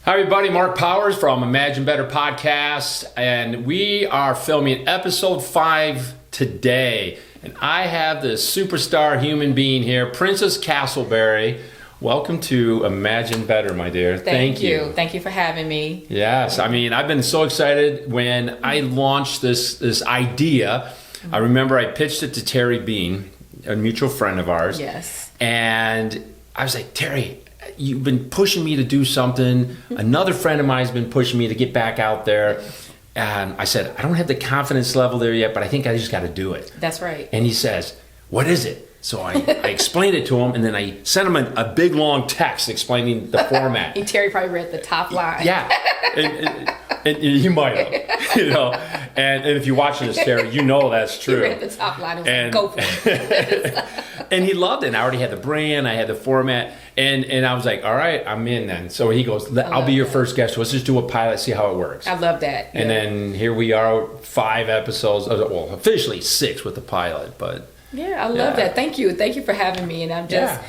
Hi everybody, Mark Powers from Imagine Better Podcast, and we are filming episode 5 today. And I have this superstar human being here, Princess Castleberry. Welcome to Imagine Better, my dear. Thank you. Thank you for having me. Yes, I mean, I've been so excited when I launched this idea. I remember I pitched it to Terry Bean, a mutual friend of ours. Yes. And I was like, Terry, you've been pushing me to do something. Another friend of mine has been pushing me to get back out there. And I said, I don't have the confidence level there yet, but I think I just got to do it. That's right. And he says, what is it? So I explained it to him, and then I sent him a big, long text explaining the format. Terry probably read the top line. Yeah. And he might have, you know. And if you're watching this, Terry, you know that's true. He read the top line and was like, go for it. And he loved it. And I already had the brand, I had the format, and I was like, all right, I'm in then. So he goes, I'll be your first guest. Let's just do a pilot, see how it works. I love that. And then here we are, 5 episodes, well, officially 6 with the pilot, but... Yeah, I love that. Thank you for having me. And I'm just,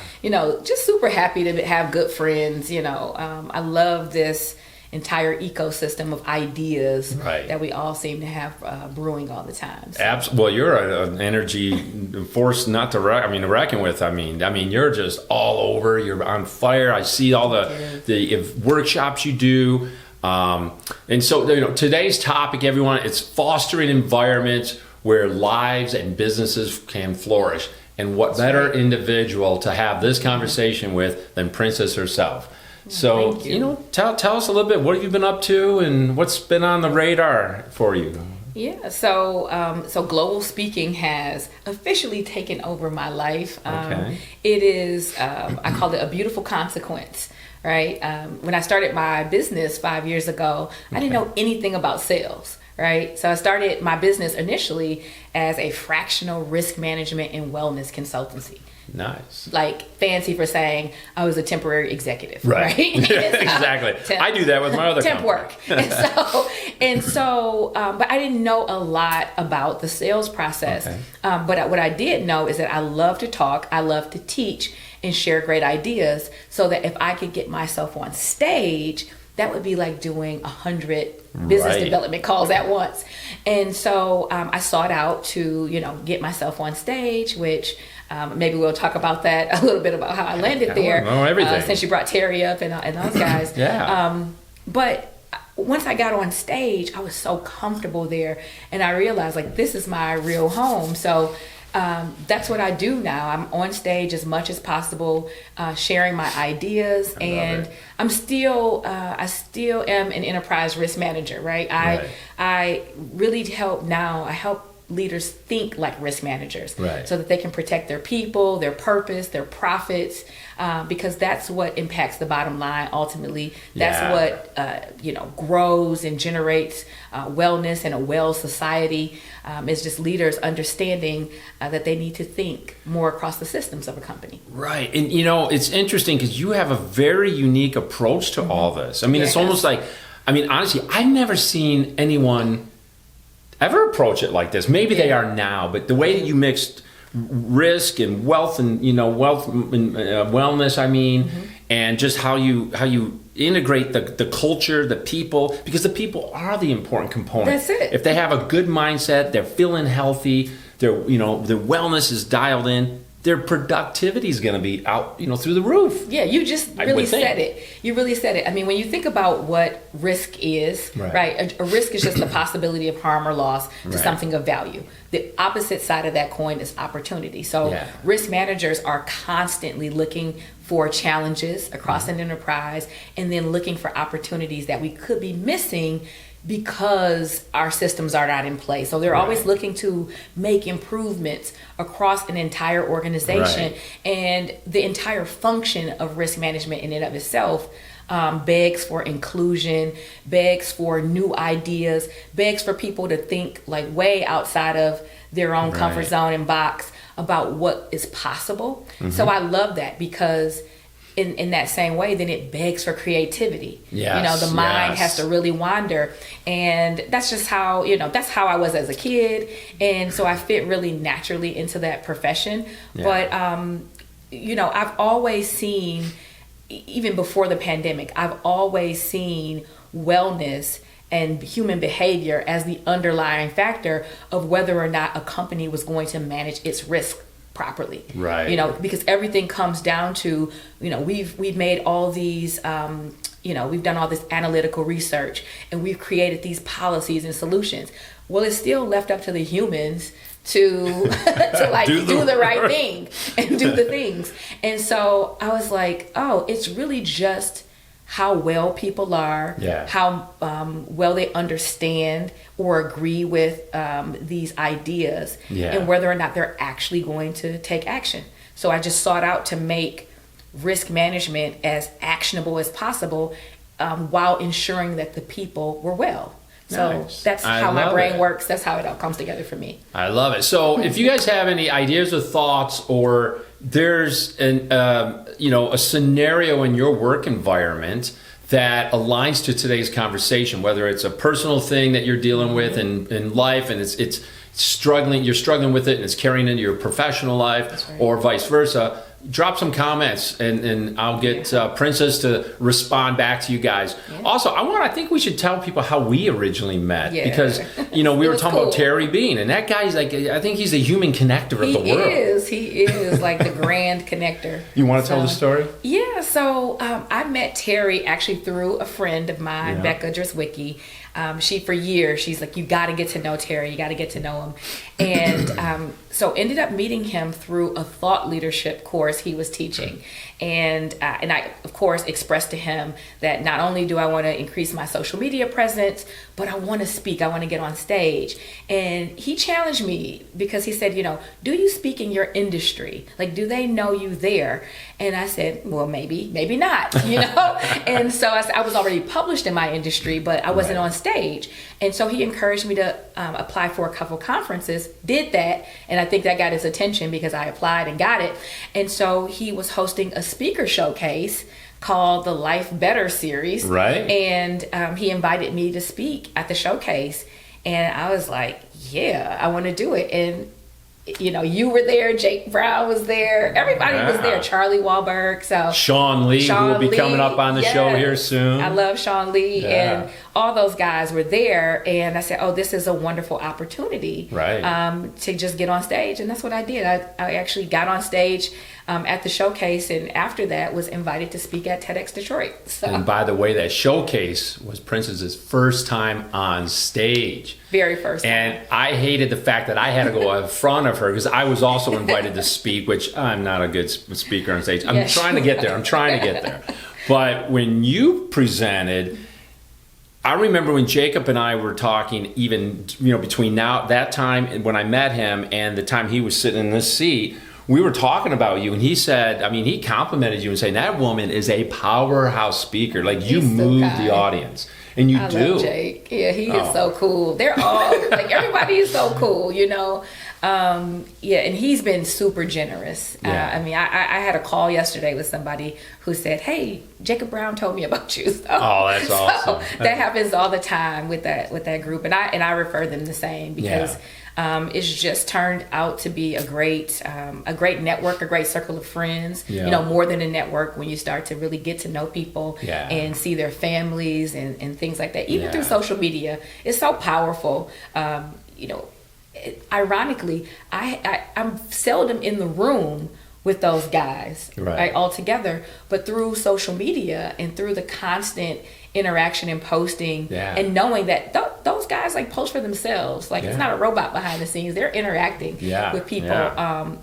just super happy to have good friends. I love this entire ecosystem of ideas that we all seem to have brewing all the time. So. Well, you're an energy force not to reckon with. I mean, you're just all over. You're on fire. I see all the workshops you do. And so, today's topic, everyone, it's fostering environments where lives and businesses can flourish. And what better individual to have this conversation with than Princess herself. So, tell us a little bit, what have you been up to and what's been on the radar for you? Yeah, so global speaking has officially taken over my life. It is, I call it a beautiful consequence, right? When I started my business 5 years ago, I didn't know anything about sales. Right. So I started my business initially as a fractional risk management and wellness consultancy. Nice. Like fancy for saying I was a temporary executive. Right. Exactly. I do that with my other temp work. And but I didn't know a lot about the sales process. But what I did know is that I love to talk. I love to teach and share great ideas so that if I could get myself on stage, that would be like doing 100 business development calls at once. And so I sought out to, get myself on stage, which maybe we'll talk about that a little bit about how I landed there. Since you brought Terry up and those guys. But once I got on stage, I was so comfortable there. And I realized this is my real home. So that's what I do now. I'm on stage as much as possible, sharing my ideas, and I still am an enterprise risk manager, right? I really help now. I help leaders think like risk managers, so that they can protect their people, their purpose, their profits, because that's what impacts the bottom line. Ultimately, that's what grows and generates wellness and a well society. Is just leaders understanding that they need to think more across the systems of a company. Right, and it's interesting because you have a very unique approach to all this. I mean, it's almost like, honestly, I've never seen anyone ever approach it like this. Maybe they are now, but the way that you mixed risk and wealth and wealth and wellness, and just how you integrate the culture, the people, because the people are the important component. That's it. If they have a good mindset, they're feeling healthy, their wellness is dialed in, their productivity is going to be out, through the roof. Yeah, you just really said it. You really said it. I mean, when you think about what risk is, right? A risk is just the possibility of harm or loss to something of value. The opposite side of that coin is opportunity. So risk managers are constantly looking for challenges across an enterprise and then looking for opportunities that we could be missing because our systems are not in place. So they're always looking to make improvements across an entire organization, and the entire function of risk management in and of itself begs for inclusion, begs for new ideas, begs for people to think way outside of their own comfort zone and box about what is possible. So I love that because in that same way, then it begs for creativity. The mind has to really wander. And that's just how, that's how I was as a kid. And so I fit really naturally into that profession. But, I've always seen even before the pandemic, I've always seen wellness and human behavior as the underlying factor of whether or not a company was going to manage its risk properly. Right. You know, because everything comes down to, you know, we've made all these, you know, we've done all this analytical research and we've created these policies and solutions. Well, it's still left up to the humans to like do the right thing and do the things. And so I was like, oh, it's really just how well people are, how well they understand or agree with these ideas, and whether or not they're actually going to take action. So I just sought out to make risk management as actionable as possible, while ensuring that the people were well. So that's how my brain works. That's how it all comes together for me. I love it. So if you guys have any ideas or thoughts, or there's a scenario in your work environment that aligns to today's conversation, whether it's a personal thing that you're dealing with in life and it's struggling, you're struggling with it and it's carrying into your professional life, or vice versa, drop some comments and I'll get Princess to respond back to you guys. Also, I think we should tell people how we originally met, because we were talking about Terry Bean, and that guy's like, I think he's the human connector of the world. He is like the grand connector. You want to tell the story? Yeah. So I met Terry actually through a friend of mine, Becca Driswicki. She, for years, she's like, you got to get to know Terry. You got to get to know him. And so ended up meeting him through a thought leadership course he was teaching. And I, of course, expressed to him that not only do I want to increase my social media presence, but I want to speak. I want to get on stage. And he challenged me because he said, do you speak in your industry? Like, do they know you there? And I said, well, maybe not, And so I was already published in my industry, but I wasn't on stage. And so he encouraged me to apply for a couple conferences, did that. And I think that got his attention because I applied and got it. And so he was hosting a speaker showcase called the Life Better series. Right. And he invited me to speak at the showcase. And I was like, yeah, I want to do it. And you were there, Jake Brown was there, everybody was there, Charlie Wahlberg, so Sean Lee, who will be coming up on the show here soon. I love Sean Lee, and all those guys were there, and I said, oh, this is a wonderful opportunity, to just get on stage, and that's what I did. I actually got on stage at the showcase, and after that was invited to speak at TEDx Detroit. So. And by the way, that showcase was Princess's first time on stage. Very first time. And I hated the fact that I had to go in front of her, because I was also invited to speak, which I'm not a good speaker on stage. I'm trying to get there. But when you presented, I remember when Jacob and I were talking, even between that time and when I met him and the time he was sitting in this seat, we were talking about you, and he said, he complimented you and saying that woman is a powerhouse speaker. Like, you move the audience. And you do. Love Jake. Yeah, he is so cool. They're all like, everybody is so cool, and he's been super generous. I had a call yesterday with somebody who said, hey, Jacob Brown told me about you. So, that's awesome. That happens all the time with that group, and I refer them the same, because it's just turned out to be a great network, a great circle of friends. More than a network, when you start to really get to know people and see their families and things like that. Even through social media, it's so powerful. Ironically, I'm seldom in the room with those guys, right, all together, but through social media and through the constant interaction and posting, and knowing that those guys like post for themselves, like it's not a robot behind the scenes, they're interacting with people,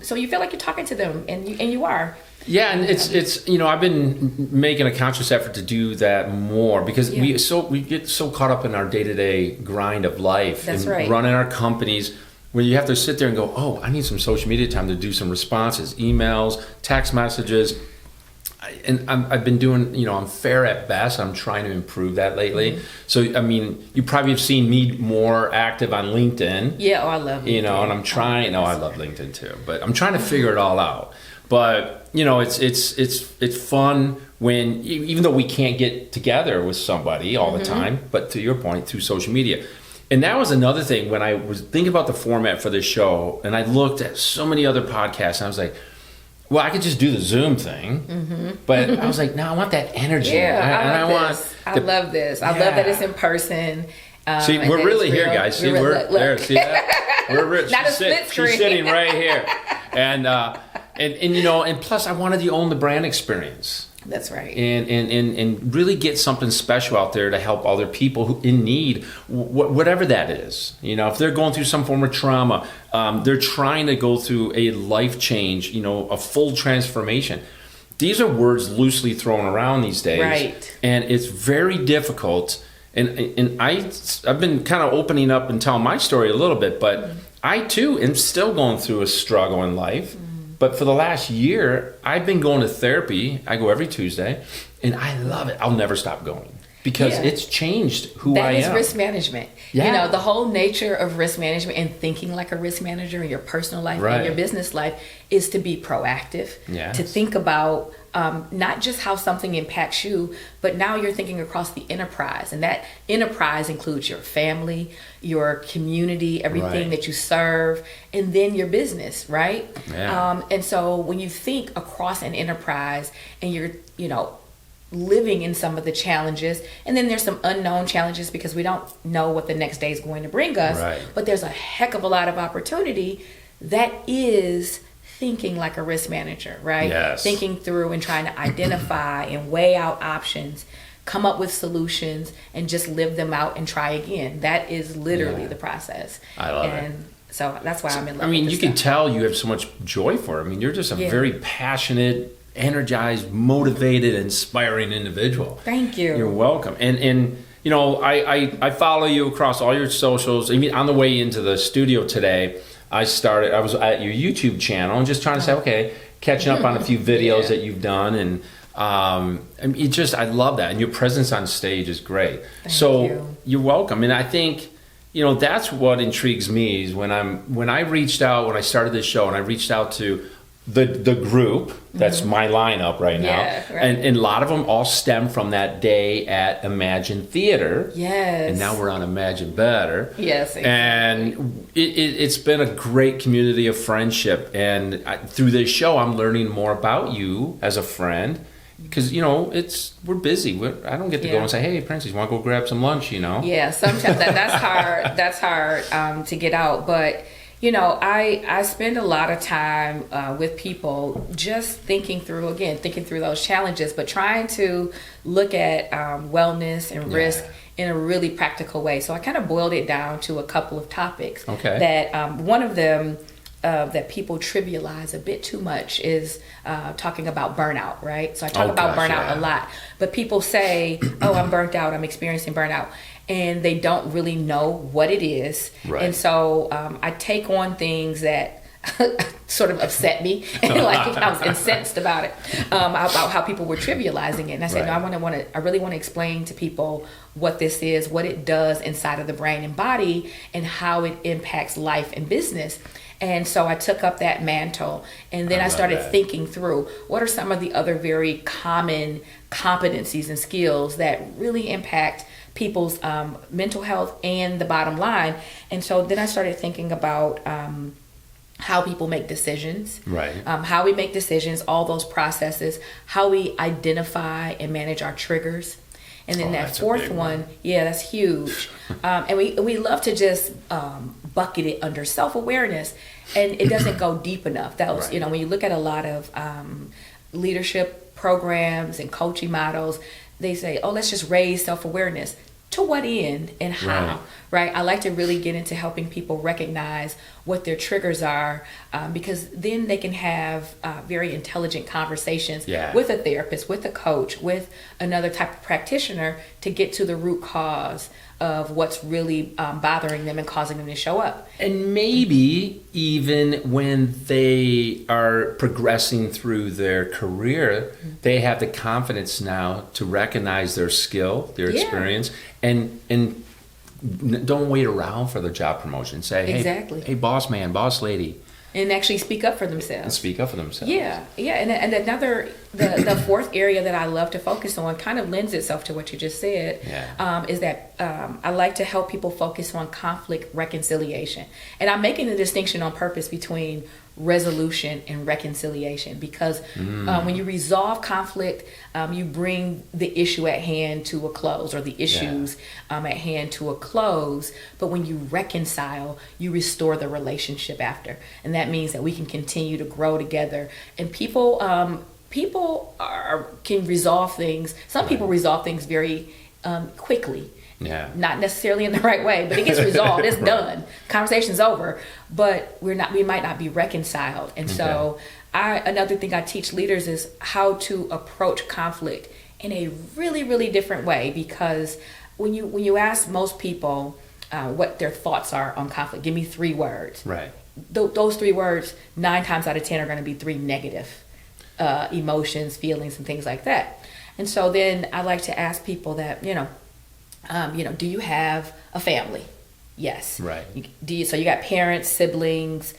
so you feel like you're talking to them, and you are. Yeah, and it's I've been making a conscious effort to do that more, because we get so caught up in our day-to-day grind of life. That's and running our companies, where you have to sit there and go, oh, I need some social media time to do some responses, emails, text messages. And I've been doing, I'm fair at best. I'm trying to improve that lately. Mm-hmm. So, you probably have seen me more active on LinkedIn. Yeah, I love LinkedIn. And I'm trying, I love LinkedIn too, but I'm trying to figure it all out. But, it's fun when, even though we can't get together with somebody all the time, but to your point, through social media. And that was another thing when I was thinking about the format for this show, and I looked at so many other podcasts, and I was like, well, I could just do the Zoom thing, but I was like, no, I want that energy. Yeah, I love this. I love that it's in person. See, we're really here, guys. See, we're there. See that? Not a split screen. She's sitting right here, and you know, and plus, I wanted you to own the brand experience. That's right. And really get something special out there to help other people who in need, whatever that is. You know, if they're going through some form of trauma, they're trying to go through a life change. You know, a full transformation. These are words loosely thrown around these days, right? And it's very difficult. And I've been kind of opening up and telling my story a little bit, but I too am still going through a struggle in life. But for the last year, I've been going to therapy. I go every Tuesday, and I love it. I'll never stop going because it's changed who I am. That is risk management. Yeah. You know, the whole nature of risk management and thinking like a risk manager in your personal life and your business life is to be proactive, to think about not just how something impacts you, but now you're thinking across the enterprise. And that enterprise includes your family, your community, everything that you serve, and then your business, right? Yeah. And so when you think across an enterprise and you're, you know, living in some of the challenges, and then there's some unknown challenges because we don't know what the next day is going to bring us, but there's a heck of a lot of opportunity. That is thinking like a risk manager, right? Yes. Thinking through and trying to identify and weigh out options, come up with solutions, and just live them out and try again. That is literally the process. I love it. So that's why I'm in love with this you can tell you have so much joy for it. I mean, you're just a very passionate, energized, motivated, inspiring individual. Thank you. You're welcome. And you know, I follow you across all your socials. I mean, on the way into the studio today, I was at your YouTube channel and just trying to say, okay, catching up on a few videos that you've done, and I mean, I love that, and your presence on stage is great. Thank you. You're welcome. And I think, you know, that's what intrigues me is when I started this show and I reached out to the group that's my lineup right now, and a lot of them all stem from that day at Imagine Theater. Yes. And now we're on Imagine Better. Yes. Exactly. And it's been a great community of friendship, and through this show I'm learning more about you as a friend, because, you know, we're busy. I don't get to go and say, hey, Princess, you want to go grab some lunch, you know? Yeah, sometimes that's hard. That's hard to get out, but you know, I spend a lot of time with people just thinking through those challenges, but trying to look at wellness and risk in a really practical way. So I kind of boiled it down to a couple of topics. That one of them that people trivialize a bit too much is talking about burnout, right? So I talk about burnout a lot, but people say, oh, I'm burnt out, I'm experiencing burnout. And they don't really know what it is. Right. And so I take on things that sort of upset me, and like I was incensed about it, about how people were trivializing it. And I said, no, I really want to explain to people what this is, what it does inside of the brain and body, and how it impacts life and business. And so I took up that mantle, and then I started thinking through what are some of the other very common competencies and skills that really impact people's mental health and the bottom line. And so then I started thinking about how people make decisions, how we make decisions, all those processes, how we identify and manage our triggers. And then that fourth one, that's huge. And we love to just bucket it under self-awareness, and it doesn't go deep enough. That was, you know, when you look at a lot of leadership programs and coaching models, they say, oh, let's just raise self-awareness. To what end and how, right? I like to really get into helping people recognize what their triggers are, because then they can have very intelligent conversations with a therapist, with a coach, with another type of practitioner to get to the root cause of what's really bothering them and causing them to show up. And maybe even when they are progressing through their career, they have the confidence now to recognize their skill, their experience, and don't wait around for the job promotion. Say, hey, boss man, boss lady. And actually speak up for themselves. Yeah. And another, the fourth area that I love to focus on kind of lends itself to what you just said, is that I like to help people focus on conflict reconciliation. And I'm making the distinction on purpose between resolution and reconciliation, because when you resolve conflict, you bring the issue at hand to a close, or the issues at hand to a close. But when you reconcile, you restore the relationship after, and that means that we can continue to grow together. And people can resolve things. Some people resolve things very quickly. Yeah. Not necessarily in the right way, but it gets resolved. It's done. Conversation's over. But we might not be reconciled. And so another thing I teach leaders is how to approach conflict in a really, really different way. Because when you ask most people what their thoughts are on conflict, give me 3 words. Right. Those 3 words, 9 times out of 10 are going to be 3 negative emotions, feelings, and things like that. And so then I like to ask people that, do you have a family? Yes. Right. So you got parents, siblings,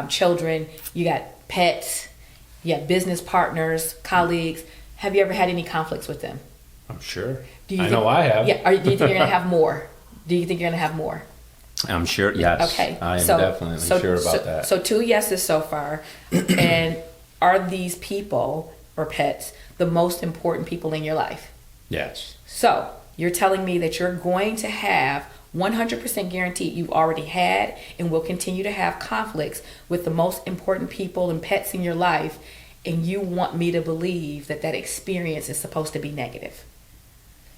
children, you got pets, you have business partners, colleagues. Have you ever had any conflicts with them? I'm sure. I know I have. Yeah. Do you think you're going to have more? Do you think you're going to have more? I'm sure. Yes. Okay. I am definitely sure about that. So 2 yeses so far. And are these people or pets the most important people in your life? Yes. So you're telling me that you're going to have 100% guaranteed you've already had and will continue to have conflicts with the most important people and pets in your life, and you want me to believe that experience is supposed to be negative.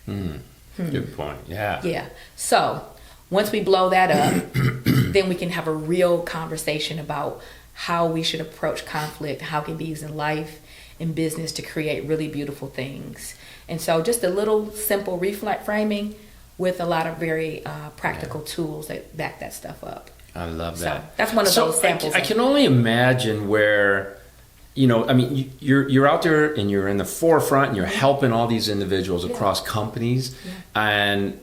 Good point. Yeah. Yeah. So once we blow that up, then we can have a real conversation about how we should approach conflict, how it can be used in life, in business, to create really beautiful things. And so just a little simple reframing with a lot of very practical tools that back that stuff up. I love that. So that's one of those samples. I can only imagine where, you're out there and you're in the forefront and you're helping all these individuals across companies, and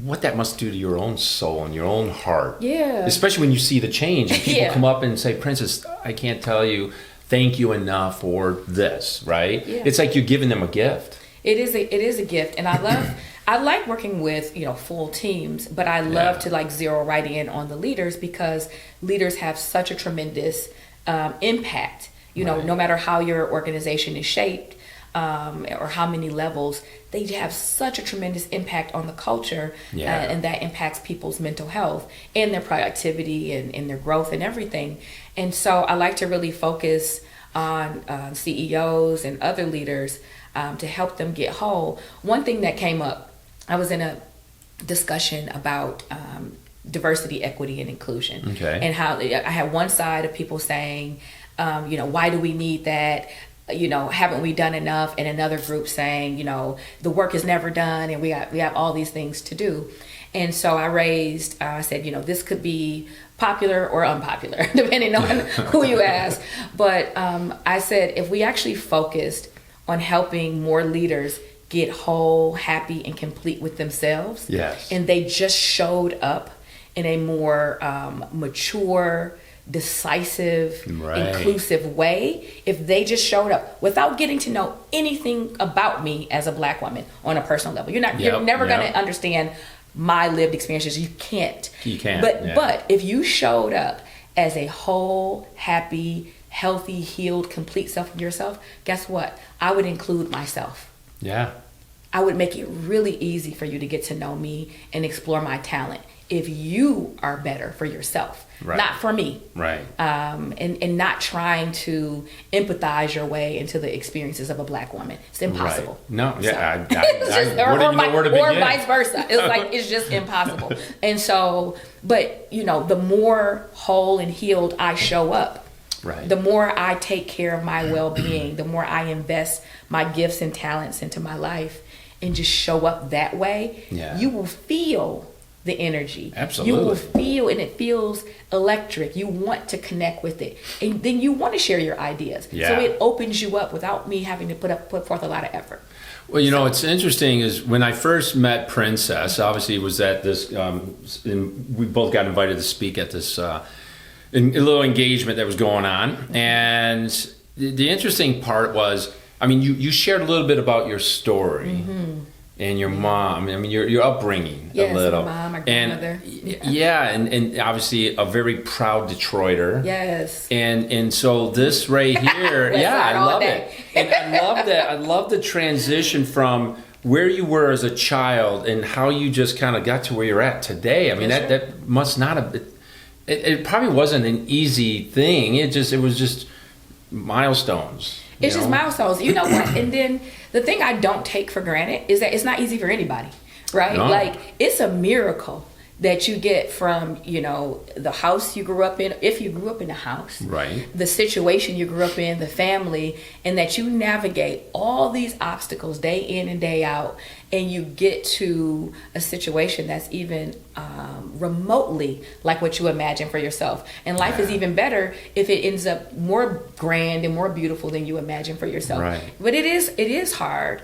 what that must do to your own soul and your own heart. Yeah. Especially when you see the change and people come up and say, Princess, I can't tell you thank you enough for this, right? Yeah. It's like you're giving them a gift. It is a gift, and I like working with full teams, but I love to zero right in on the leaders, because leaders have such a tremendous impact. No matter how your organization is shaped or how many levels, they have such a tremendous impact on the culture, and that impacts people's mental health and their productivity and their growth and everything. And so I like to really focus on CEOs and other leaders to help them get whole. One thing that came up, I was in a discussion about diversity, equity, and inclusion. Okay. And how I had one side of people saying, why do we need that? Haven't we done enough? And another group saying, the work is never done and we have all these things to do. And so I said, this could be popular or unpopular, depending on who you ask. But I said, if we actually focused on helping more leaders get whole, happy, and complete with themselves, and they just showed up in a more mature, decisive, inclusive way, if they just showed up without getting to know anything about me as a Black woman on a personal level, you're never going to understand my lived experiences. You can't. But if you showed up as a whole, happy, healthy, healed, complete self of yourself, guess what? I would include myself. Yeah. I would make it really easy for you to get to know me and explore my talent if you are better for yourself, not for me. Right. And not trying to empathize your way into the experiences of a Black woman. It's impossible. Right. No, yeah. Or vice versa. It's just impossible. And so, but the more whole and healed I show up, the more I take care of my well-being, the more I invest my gifts and talents into my life and just show up that way, you will feel the energy. Absolutely. You will feel, and it feels electric. You want to connect with it. And then you want to share your ideas. Yeah. So it opens you up without me having to put forth a lot of effort. Well, what's interesting is when I first met Princess, obviously it was at this, we both got invited to speak at this a little engagement that was going on. And the interesting part was, you shared a little bit about your story. and your mom. I mean, your upbringing yes, a little. my mom, my grandmother. And obviously a very proud Detroiter. Yes. And so this right here, I love it. And I love that. I love the transition from where you were as a child and how you just kind of got to where you're at today. I mean, that must not have. It probably wasn't an easy thing. It was just milestones. It's just milestones. You know what? And then the thing I don't take for granted is that it's not easy for anybody, right? No. Like, it's a miracle that you get from, you know, the house you grew up in, if you grew up in a house, Right. the situation you grew up in, the family, and that you navigate all these obstacles day in and day out, and you get to a situation that's even remotely like what you imagine for yourself. And life is even better if it ends up more grand and more beautiful than you imagine for yourself. Right. But it is hard.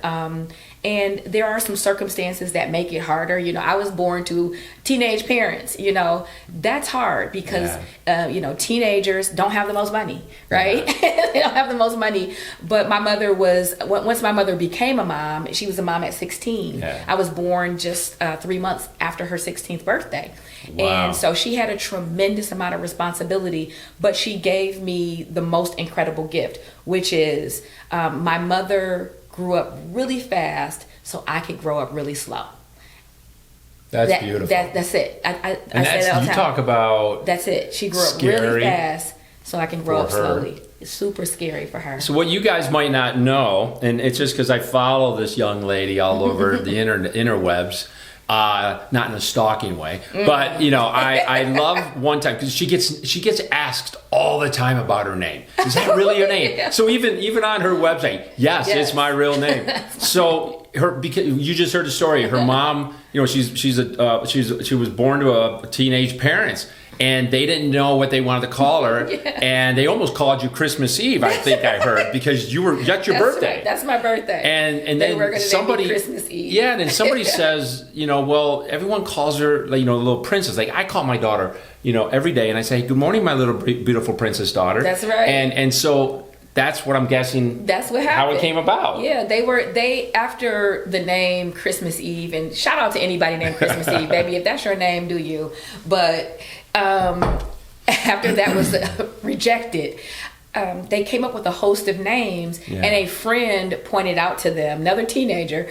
And there are some circumstances that make it harder. You know, I was born to teenage parents. You know, that's hard because, you know, teenagers don't have the most money, right? Yeah. They don't have the most money. But my mother once my mother became a mom, she was a mom at 16. Yeah. I was born just 3 months after her 16th birthday. Wow. And so she had a tremendous amount of responsibility, but she gave me the most incredible gift, which is my mother grew up really fast so I could grow up really slow. That's beautiful. That's it. I say that all the time. Talk about that's it. She grew up really fast so I can grow up slowly. It's super scary for her. So what you guys might not know, and it's just because I follow this young lady all over the interwebs, not in a stalking way, but you know, I love one time because she gets asked all the time about her name. Is that really your name? Yeah. So even on her website, yes, it's my real name. So because you just heard the story, her mom, you know, she was born to a teenage parents. And they didn't know what they wanted to call her, and they almost called you Christmas Eve. I think I heard because that's your birthday. Right. That's my birthday. And they then were somebody, name me Christmas Eve. Yeah, and then somebody says, you know, well, everyone calls her, like, you know, the little princess. Like I call my daughter, you know, every day, and I say, "Good morning, my little beautiful princess daughter." That's right. And so that's what I'm guessing. That's what happened. How it came about. Yeah, they after the name Christmas Eve, and shout out to anybody named Christmas Eve, baby. If that's your name, do you? But after that was rejected, they came up with a host of names, and a friend pointed out to them, another teenager,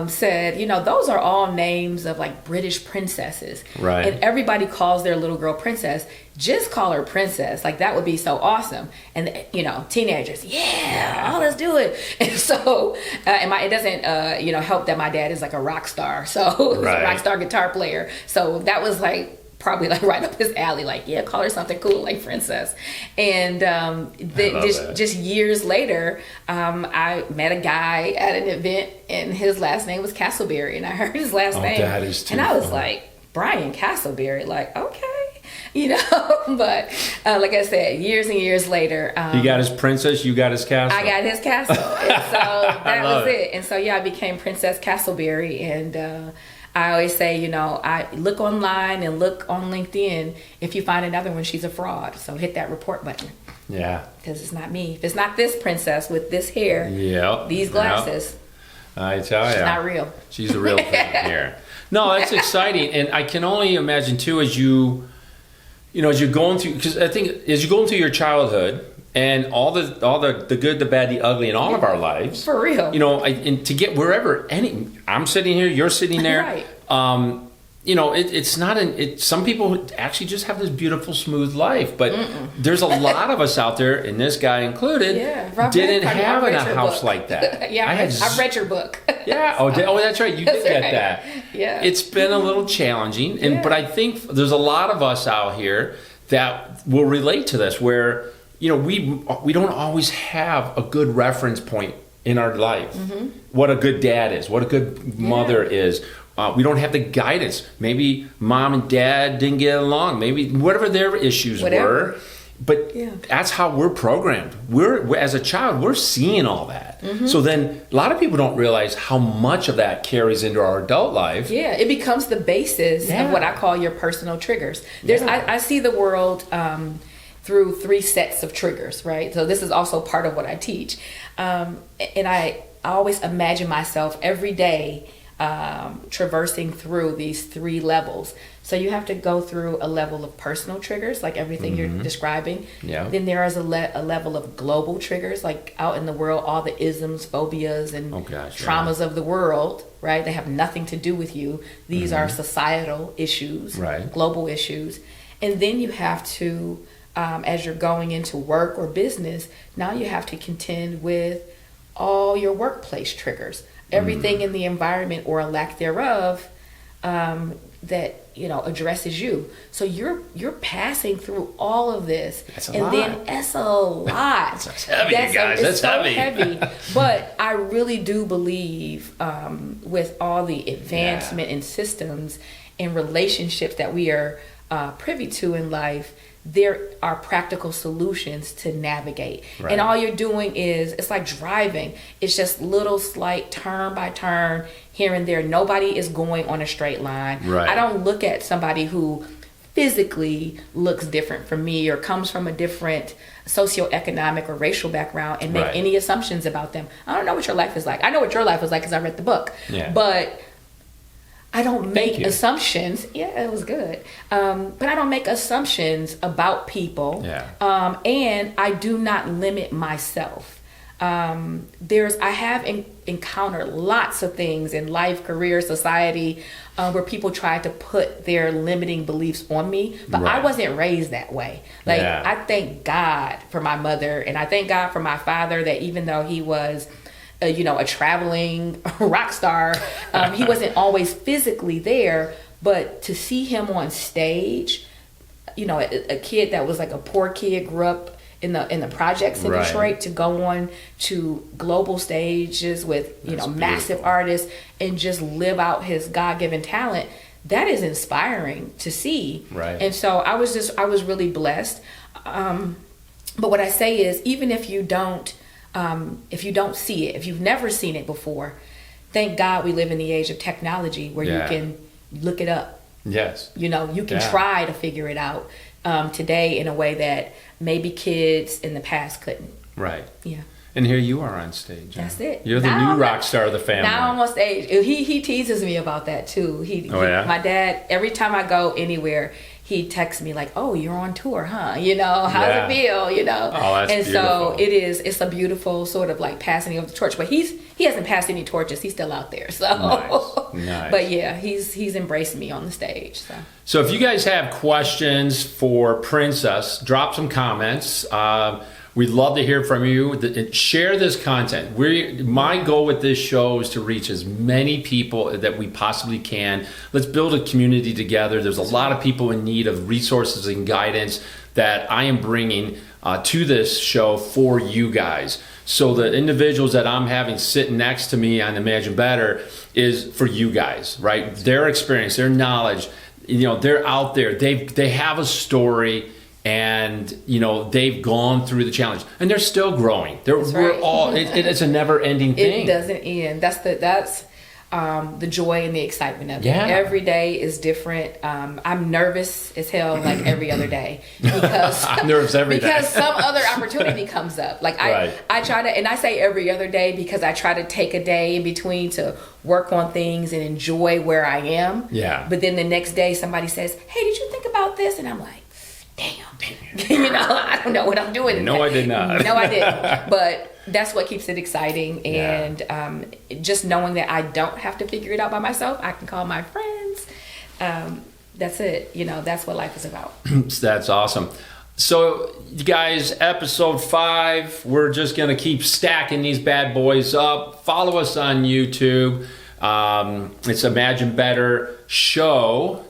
said, you know, those are all names of like British princesses. Right. And everybody calls their little girl princess. Just call her princess. Like, that would be so awesome. And, you know, teenagers, let's do it. And so, it doesn't, you know, help that my dad is like a rock star. So, he's a rock star guitar player. So that was like, probably like right up his alley, like, call her something cool like princess. And just years later, I met a guy at an event, and his last name was Castleberry, and I heard his last name, that is too and I was funny. like, Brian Castleberry, like, okay, you know. But like I said, years and years later, he got his princess, you got his castle. I got his castle, and so that was it. And so I became Princess Castleberry, and I always say, you know, I look online and look on LinkedIn. If you find another one, she's a fraud. So hit that report button. Yeah. Because it's not me. If it's not this princess with this hair, these glasses, I tell you, she's not real. She's the real thing here. No, that's exciting, and I can only imagine too as you're going through, because I think as you're going through your childhood. And all the good, the bad, the ugly in all of our lives. For real. You know, and to get wherever, I'm sitting here, you're sitting there. Right. You know, it's not some people actually just have this beautiful, smooth life. But there's a lot of us out there, and this guy included, didn't have a house like that. I've read your book. Yeah. Oh, that's right. You did get right. that. Yeah. It's been a little challenging. But I think there's a lot of us out here that will relate to this, where, you know, we don't always have a good reference point in our life. What a good dad is, what a good mother is. We don't have the guidance. Maybe mom and dad didn't get along. Maybe whatever their issues were. But that's how we're programmed. We're as a child, we're seeing all that. So then a lot of people don't realize how much of that carries into our adult life. Yeah, it becomes the basis of what I call your personal triggers. I see the world through 3 sets of triggers, right? So this is also part of what I teach. And I always imagine myself every day traversing through these 3 levels. So you have to go through a level of personal triggers, like everything you're describing. Yeah. Then there is a level of global triggers, like out in the world, all the isms, phobias, and traumas of the world, right? They have nothing to do with you. These are societal issues, global issues. And then you have to, as you're going into work or business, now you have to contend with all your workplace triggers, everything in the environment or a lack thereof that addresses you. So you're passing through all of this. That's a and lot. then that's a lot. That's heavy, guys. That's so heavy. But I really do believe with all the advancement in systems and relationships that we are privy to in life, there are practical solutions to navigate. And all you're doing is, it's like driving. It's just little slight turn by turn here and there. Nobody is going on a straight line. I don't look at somebody who physically looks different from me or comes from a different socioeconomic or racial background and make any assumptions about them. I don't know what your life is like. I know what your life was like because I read the book. But I don't make assumptions. Yeah, it was good. But I don't make assumptions about people. And I do not limit myself. I have encountered lots of things in life, career, society, where people tried to put their limiting beliefs on me, but I wasn't raised that way. I thank God for my mother, and I thank God for my father, that even though he was a traveling rock star, he wasn't always physically there, but to see him on stage, a kid that was like a poor kid, grew up in the projects in Detroit, to go on to global stages with massive artists and just live out his God-given talent, that is inspiring to see. And so I was really blessed. But what I say is, even if you don't see it, if you've never seen it before, thank God we live in the age of technology where you can look it up. You can try to figure it out today in a way that maybe kids in the past couldn't. And here you are on stage. That's it. You're the new rock star of the family. Now I'm on stage. He teases me about that too. My dad, every time I go anywhere, he texts me like, "Oh, you're on tour, huh? How's it feel? Oh, that's and beautiful. So it's a beautiful sort of like passing of the torch. But he hasn't passed any torches. He's still out there. So nice. But yeah, he's embraced me on the stage. So if you guys have questions for Princess, drop some comments. We'd love to hear from you. Share this content. My goal with this show is to reach as many people that we possibly can. Let's build a community together. There's a lot of people in need of resources and guidance that I am bringing to this show for you guys. So the individuals that I'm having sitting next to me on Imagine Better is for you guys, right? Their experience, their knowledge, they're out there. They have a story. And they've gone through the challenge, and they're still growing. It's a never-ending thing. It doesn't end. That's the joy and the excitement of it. Every day is different. I'm nervous as hell, like every other day, because I'm nervous every day because some other opportunity comes up. Like I try to, and I say every other day because I try to take a day in between to work on things and enjoy where I am. But then the next day, somebody says, "Hey, did you think about this?" And I'm like, damn. I don't know what I'm doing. No, I did not. No, I didn't. But that's what keeps it exciting. And just knowing that I don't have to figure it out by myself. I can call my friends. That's it. That's what life is about. That's awesome. So, you guys, episode 5, we're just going to keep stacking these bad boys up. Follow us on YouTube. It's Imagine Better Show.